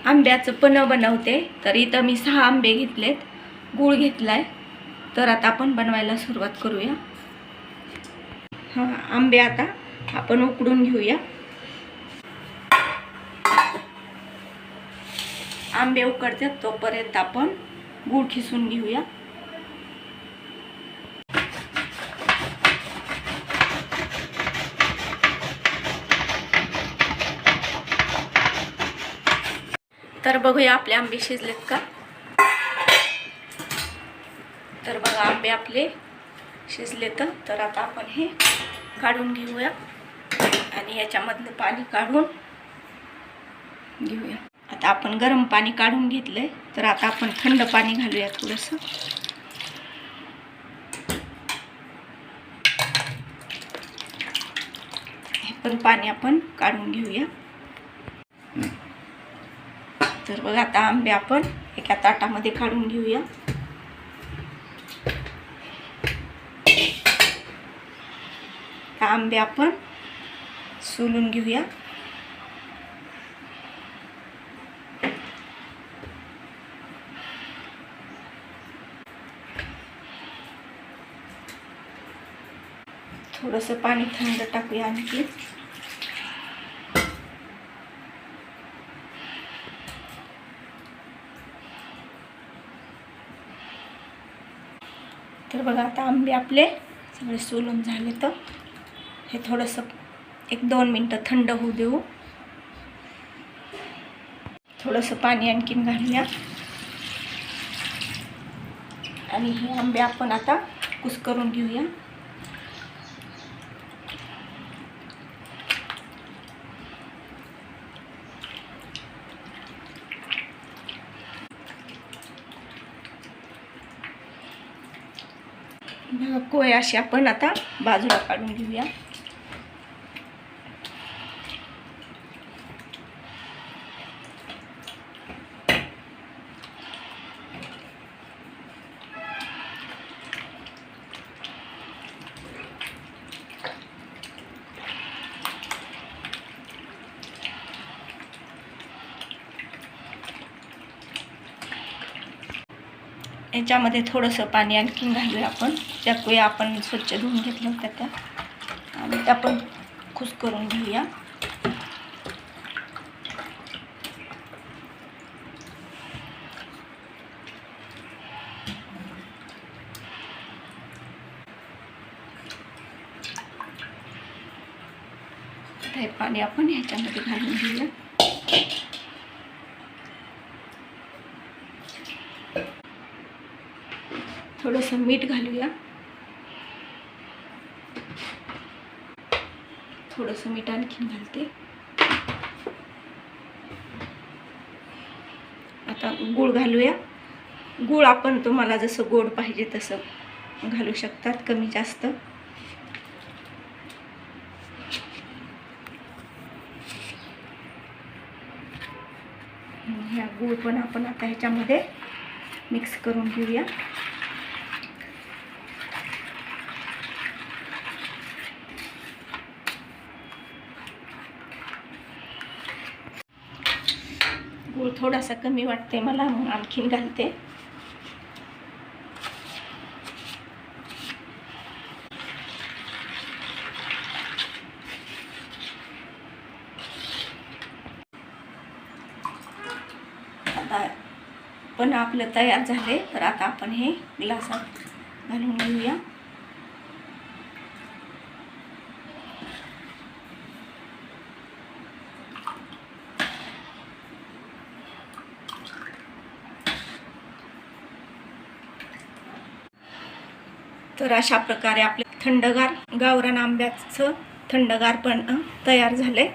आंब्याचं पन्ह बनवते। तर इथं मी 6 आंबे घेतलेत, गूळ घेतलाय। तर आता आपण बनवायला सुरुवात करूया। आंबे आता आपण उकडून घेऊया। आंबे उकडतात तोपर्यंत आपण गूळ खिसून घेऊया। तर बघूया आपले आंबे शिजलेत का। तर बघा आंबे आपले शिजलेत। तर आता आपण हे काढून घेऊया आणि याच्यामधलं पाणी काढून घेऊया। आता आपण गरम पाणी काढून घेतलंय। तर आता आपण थंड पाणी घालूया थोडंसं। हे पण पाणी आपण काढून घेऊया। तर बघा आता आंबे आपण एका ताटामध्ये काढून घेऊया। आंबे आपण सोलून घेऊया। थोडंसं पाणी थंड टाकूया आणखी। तर बघा आता आंबे आपले सगळे सोलून झाले। तर हे थोडंसं 1-2 मिनटं थंड होऊ देऊ। थोडंसं पाणी आणखीन घालूया आणि हे आंबे आपण आता कुस्करून घेऊया। बघा कोय अशी आपण आता बाजूला काढून घेऊया। याच्यामध्ये थोडंसं पाणी आणखीन घालूया आपण। त्या कोया आपण स्वच्छ धुवून घेतल्या होत्या त्या, आणि त्या पण कुस्करून घेऊया। हे पाणी आपण ह्याच्यामध्ये घालून घेऊया। थोडंसं मीठ घालूया। थोडंसं मीठ आणखीन घालते। आता गूळ घालूया। गूळ आपण तुम्हाला जसं गोड पाहिजे तसं घालू शकतात, कमी जास्त। ह्या गूळ पण आपण आता ह्याच्यामध्ये मिक्स करून घेऊया। गूळ थोडासा कमी वाटते मला, मग आणखीन घालते। आता पण आपलं तयार झाले। तर आता आपण हे ग्लासात घालून घेऊया। तर अशा प्रकारे आपले थंडगार गावरान आंब्याचं थंडगार पण तयार झाले।